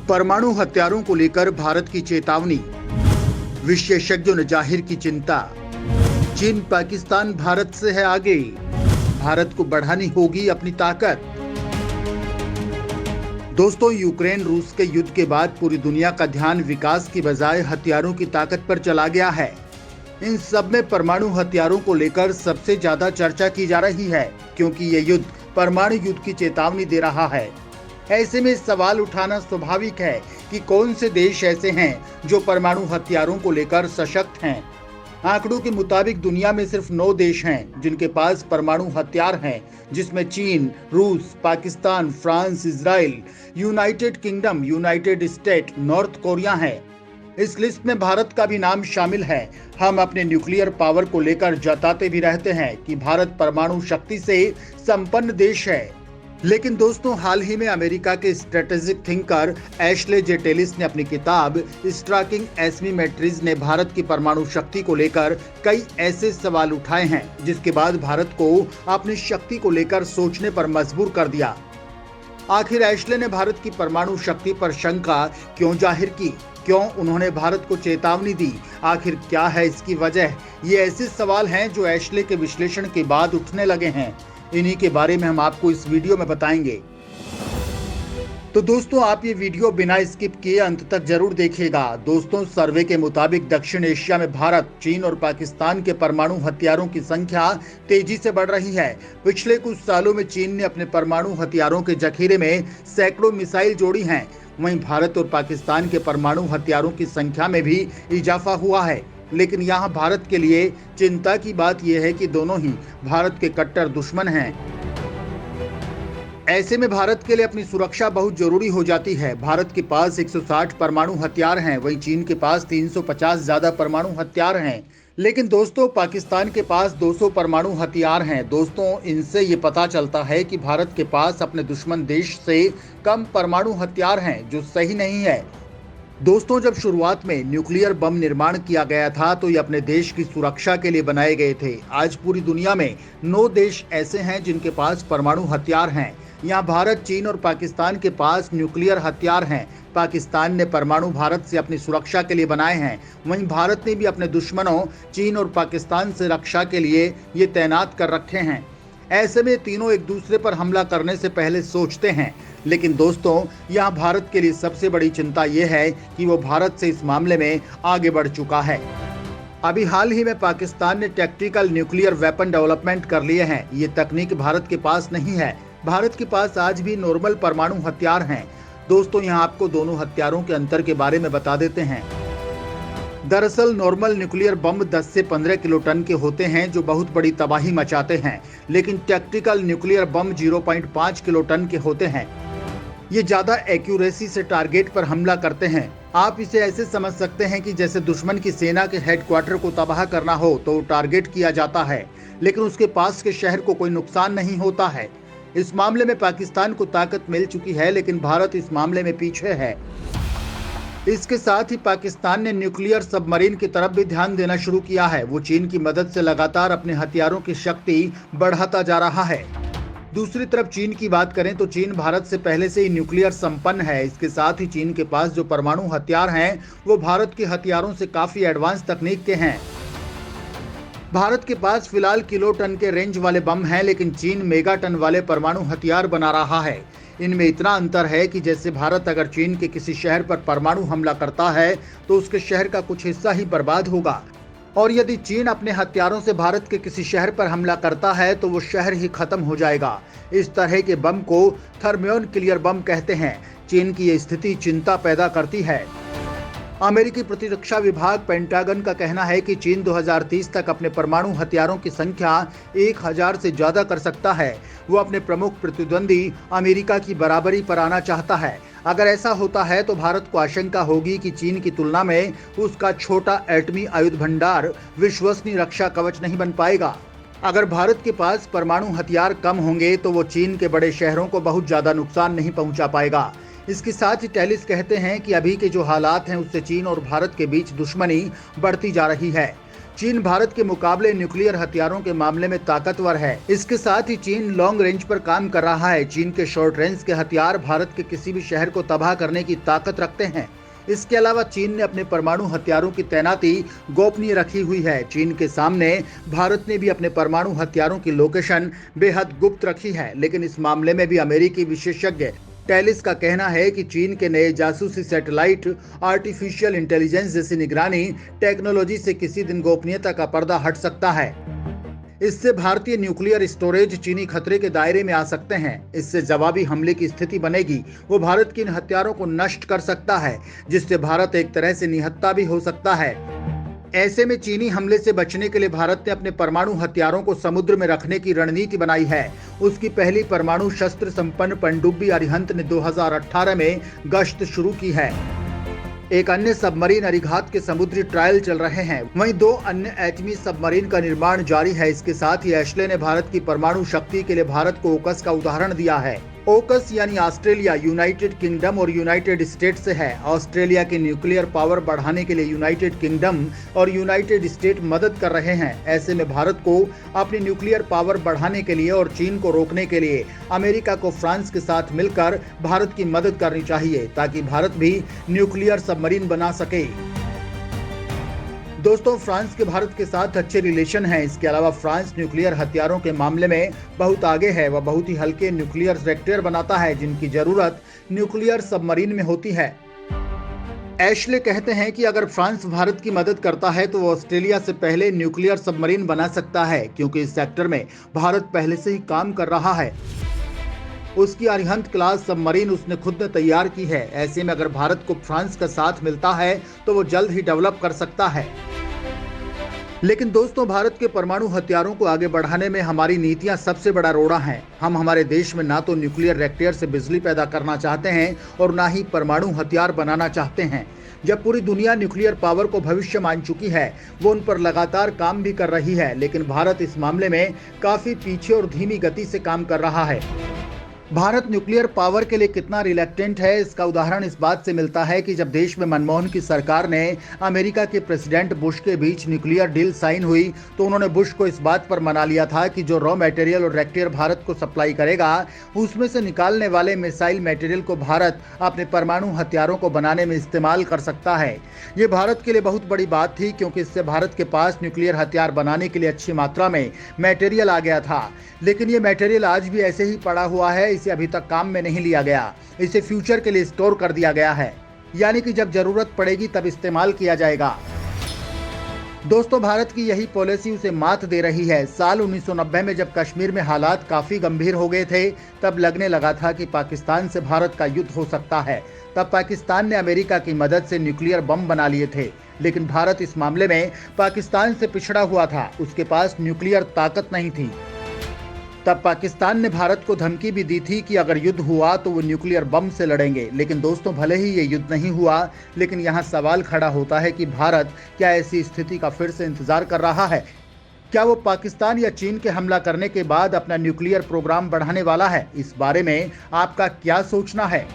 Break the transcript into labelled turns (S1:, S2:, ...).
S1: परमाणु हथियारों को लेकर भारत की चेतावनी, विशेषज्ञों ने जाहिर की चिंता। चीन पाकिस्तान भारत से है आगे, भारत को बढ़ानी होगी अपनी ताकत। दोस्तों, यूक्रेन रूस के युद्ध के बाद पूरी दुनिया का ध्यान विकास की बजाय हथियारों की ताकत पर चला गया है। इन सब में परमाणु हथियारों को लेकर सबसे ज्यादा चर्चा की जा रही है, क्योंकि ये युद्ध परमाणु युद्ध की चेतावनी दे रहा है। ऐसे में सवाल उठाना स्वाभाविक है कि कौन से देश ऐसे हैं जो परमाणु हथियारों को लेकर सशक्त हैं। आंकड़ों के मुताबिक दुनिया में सिर्फ 9 देश हैं जिनके पास परमाणु हथियार हैं, जिसमें चीन, रूस, Pakistan, France, Israel, United kingdom, United state, north Korea है। इस लिस्ट में भारत का भी नाम शामिल है। हम अपने न्यूक्लियर पावर को लेकर जताते भी रहते हैं कि भारत परमाणु शक्ति से संपन्न देश है। लेकिन दोस्तों, हाल ही में अमेरिका के स्ट्रेटेजिक थिंकर एशले जे टेलिस ने अपनी किताब स्ट्राइकिंग एसिमेट्रीज ने भारत की परमाणु शक्ति को लेकर कई ऐसे सवाल उठाए हैं, जिसके बाद भारत को अपनी शक्ति को लेकर सोचने पर मजबूर कर दिया। आखिर एशले ने भारत की परमाणु शक्ति पर शंका क्यों जाहिर की? क्यों उन्होंने भारत को चेतावनी दी? आखिर क्या है इसकी वजह? ये ऐसे सवाल हैं जो एशले के विश्लेषण के बाद उठने लगे हैं। इन्हीं के बारे में हम आपको इस वीडियो में बताएंगे। तो दोस्तों, आप ये वीडियो बिना स्किप किए अंत तक जरूर देखिएगा। दोस्तों, सर्वे के मुताबिक दक्षिण एशिया में भारत, चीन और पाकिस्तान के परमाणु हथियारों की संख्या तेजी से बढ़ रही है। पिछले कुछ सालों में चीन ने अपने परमाणु हथियारों के जखीरे में सैकड़ों मिसाइल जोड़ी हैं। वहीं भारत और पाकिस्तान के परमाणु हथियारों की संख्या में भी इजाफा हुआ है। लेकिन यहाँ भारत के लिए चिंता की बात यह है कि दोनों ही भारत के कट्टर दुश्मन हैं। ऐसे में भारत के लिए अपनी सुरक्षा बहुत जरूरी हो जाती है। भारत के पास 160 परमाणु हथियार हैं, वहीं चीन के पास 350 ज्यादा परमाणु हथियार हैं। लेकिन दोस्तों, पाकिस्तान के पास 200 परमाणु हथियार हैं। दोस्तों, इनसे ये पता चलता है कि भारत के पास अपने दुश्मन देश से कम परमाणु हथियार हैं, जो सही नहीं है। दोस्तों, जब शुरुआत में न्यूक्लियर बम निर्माण किया गया था तो ये अपने देश की सुरक्षा के लिए बनाए गए थे। आज पूरी दुनिया में 9 देश ऐसे हैं जिनके पास परमाणु हथियार हैं। यहाँ भारत, चीन और पाकिस्तान के पास न्यूक्लियर हथियार हैं। पाकिस्तान ने परमाणु भारत से अपनी सुरक्षा के लिए बनाए हैं। वहीं भारत ने भी अपने दुश्मनों चीन और पाकिस्तान से रक्षा के लिए ये तैनात कर रखे हैं। ऐसे में तीनों एक दूसरे पर हमला करने से पहले सोचते हैं। लेकिन दोस्तों, यहाँ भारत के लिए सबसे बड़ी चिंता ये है कि वो भारत से इस मामले में आगे बढ़ चुका है। अभी हाल ही में पाकिस्तान ने टैक्टिकल न्यूक्लियर वेपन डेवलपमेंट कर लिए हैं। ये तकनीक भारत के पास नहीं है। भारत के पास आज भी नॉर्मल परमाणु हथियार हैं। दोस्तों, यहाँ आपको दोनों हथियारों के अंतर के बारे में बता देते हैं। दरअसल नॉर्मल न्यूक्लियर बम 10 से 15 किलोटन के होते हैं, जो बहुत बड़ी तबाही मचाते हैं। लेकिन टैक्टिकल न्यूक्लियर बम 0.5 किलोटन के होते हैं। ये ज्यादा एक्यूरेसी से टारगेट पर हमला करते हैं। आप इसे ऐसे समझ सकते हैं कि जैसे दुश्मन की सेना के हेडक्वार्टर को तबाह करना हो तो टारगेट किया जाता है, लेकिन उसके पास के शहर को कोई नुकसान नहीं होता है। इस मामले में पाकिस्तान को ताकत मिल चुकी है, लेकिन भारत इस मामले में पीछे है। इसके साथ ही पाकिस्तान ने न्यूक्लियर सबमरीन की तरफ भी ध्यान देना शुरू किया है। वो चीन की मदद से लगातार अपने हथियारों की शक्ति बढ़ाता जा रहा है। दूसरी तरफ चीन की बात करें तो चीन भारत से पहले से ही न्यूक्लियर संपन्न है। इसके साथ ही चीन के पास जो परमाणु हथियार हैं वो भारत के हथियारों से काफी एडवांस तकनीक के हैं। भारत के पास फिलहाल किलोटन के रेंज वाले बम हैं, लेकिन चीन मेगाटन वाले परमाणु हथियार बना रहा है। इनमें इतना अंतर है कि जैसे भारत अगर चीन के किसी शहर पर परमाणु हमला करता है तो उसके शहर का कुछ हिस्सा ही बर्बाद होगा, और यदि चीन अपने हथियारों से भारत के किसी शहर पर हमला करता है तो वो शहर ही खत्म हो जाएगा। इस तरह के बम को थर्मोन्यूक्लियर बम कहते हैं। चीन की ये स्थिति चिंता पैदा करती है। अमेरिकी प्रतिरक्षा विभाग पेंटागन का कहना है कि चीन 2030 तक अपने परमाणु हथियारों की संख्या 1000 से ज्यादा कर सकता है। वो अपने प्रमुख प्रतिद्वंदी अमेरिका की बराबरी पर आना चाहता है। अगर ऐसा होता है तो भारत को आशंका होगी कि चीन की तुलना में उसका छोटा एटमी आयुध भंडार विश्वसनीय रक्षा कवच नहीं बन पाएगा। अगर भारत के पास परमाणु हथियार कम होंगे तो वो चीन के बड़े शहरों को बहुत ज्यादा नुकसान नहीं पहुंचा पाएगा। इसके साथ ही टेलिस कहते हैं कि अभी के जो हालात हैं उससे चीन और भारत के बीच दुश्मनी बढ़ती जा रही है। चीन भारत के मुकाबले न्यूक्लियर हथियारों के मामले में ताकतवर है। इसके साथ ही चीन लॉन्ग रेंज पर काम कर रहा है। चीन के शॉर्ट रेंज के हथियार भारत के किसी भी शहर को तबाह करने की ताकत रखते हैं। इसके अलावा चीन ने अपने परमाणु हथियारों की तैनाती गोपनीय रखी हुई है। चीन के सामने भारत ने भी अपने परमाणु हथियारों की लोकेशन बेहद गुप्त रखी है। लेकिन इस मामले में भी अमेरिकी विशेषज्ञ टेलिस का कहना है कि चीन के नए जासूसी सैटेलाइट, आर्टिफिशियल इंटेलिजेंस जैसी निगरानी टेक्नोलॉजी से किसी दिन गोपनीयता का पर्दा हट सकता है। इससे भारतीय न्यूक्लियर स्टोरेज चीनी खतरे के दायरे में आ सकते हैं। इससे जवाबी हमले की स्थिति बनेगी। वो भारत के इन हथियारों को नष्ट कर सकता है, जिससे भारत एक तरह से निहत्था भी हो सकता है। ऐसे में चीनी हमले से बचने के लिए भारत ने अपने परमाणु हथियारों को समुद्र में रखने की रणनीति बनाई है। उसकी पहली परमाणु शस्त्र संपन्न पनडुब्बी अरिहंत ने 2018 में गश्त शुरू की है। एक अन्य सबमरीन अरिघात के समुद्री ट्रायल चल रहे हैं। वहीं 2 अन्य एटमी सबमरीन का निर्माण जारी है। इसके साथ ही एशले ने भारत की परमाणु शक्ति के लिए भारत को ओकस का उदाहरण दिया है। ओकस यानी ऑस्ट्रेलिया, यूनाइटेड किंगडम और यूनाइटेड स्टेट से है। ऑस्ट्रेलिया की न्यूक्लियर पावर बढ़ाने के लिए यूनाइटेड किंगडम और यूनाइटेड स्टेट मदद कर रहे हैं। ऐसे में भारत को अपनी न्यूक्लियर पावर बढ़ाने के लिए और चीन को रोकने के लिए अमेरिका को फ्रांस के साथ मिलकर भारत की मदद करनी चाहिए, ताकि भारत भी न्यूक्लियर सबमरीन बना सके। दोस्तों, फ्रांस के भारत के साथ अच्छे रिलेशन हैं। इसके अलावा फ्रांस न्यूक्लियर हथियारों के मामले में बहुत आगे है। वह बहुत ही हल्के न्यूक्लियर रिएक्टर बनाता है, जिनकी जरूरत न्यूक्लियर सबमरीन में होती है। एशले कहते हैं कि अगर फ्रांस भारत की मदद करता है तो वो ऑस्ट्रेलिया से पहले न्यूक्लियर सबमरीन बना सकता है, क्योंकि इस सेक्टर में भारत पहले से ही काम कर रहा है। उसकी अरिहंत क्लास सबमरीन उसने खुद ने तैयार की है। ऐसे में अगर भारत को फ्रांस का साथ मिलता है तो वो जल्द ही डेवलप कर सकता है। लेकिन दोस्तों, भारत के परमाणु हथियारों को आगे बढ़ाने में हमारी नीतियां सबसे बड़ा रोड़ा हैं। हम हमारे देश में ना तो न्यूक्लियर रिएक्टर से बिजली पैदा करना चाहते हैं और ना ही परमाणु हथियार बनाना चाहते हैं। जब पूरी दुनिया न्यूक्लियर पावर को भविष्य मान चुकी है, वो उन पर लगातार काम भी कर रही है, लेकिन भारत इस मामले में काफी पीछे और धीमी गति से काम कर रहा है। भारत न्यूक्लियर पावर के लिए कितना रिलैक्टेंट है, इसका उदाहरण इस बात से मिलता है कि जब देश में मनमोहन की सरकार ने अमेरिका के प्रेसिडेंट बुश के बीच न्यूक्लियर डील साइन हुई, तो उन्होंने बुश को इस बात पर मना लिया था कि जो रॉ मटेरियल और रिएक्टर भारत को सप्लाई करेगा, उसमें से निकालने वाले मिसाइल मटेरियल को भारत अपने परमाणु हथियारों को बनाने में इस्तेमाल कर सकता है। ये भारत के लिए बहुत बड़ी बात थी, क्योंकि इससे भारत के पास न्यूक्लियर हथियार बनाने के लिए अच्छी मात्रा में मटेरियल आ गया था। लेकिन ये मटेरियल आज भी ऐसे ही पड़ा हुआ है। इसे अभी तक काम में नहीं लिया गया। इसे फ्यूचर के लिए स्टोर कर दिया गया है, यानी कि जब जरूरत पड़ेगी तब इस्तेमाल किया जाएगा। दोस्तों, भारत की यही पॉलिसी उसे मात दे रही है। साल 1990 में जब कश्मीर में हालात काफी गंभीर हो गए थे, तब लगने लगा था कि पाकिस्तान से भारत का युद्ध हो सकता है। तब पाकिस्तान ने अमेरिका की मदद से न्यूक्लियर बम बना लिए थे, लेकिन भारत इस मामले में पाकिस्तान से पिछड़ा हुआ था। उसके पास न्यूक्लियर ताकत नहीं थी। तब पाकिस्तान ने भारत को धमकी भी दी थी कि अगर युद्ध हुआ तो वो न्यूक्लियर बम से लड़ेंगे। लेकिन दोस्तों, भले ही ये युद्ध नहीं हुआ, लेकिन यहाँ सवाल खड़ा होता है कि भारत क्या ऐसी स्थिति का फिर से इंतजार कर रहा है? क्या वो पाकिस्तान या चीन के हमला करने के बाद अपना न्यूक्लियर प्रोग्राम बढ़ाने वाला है? इस बारे में आपका क्या सोचना है?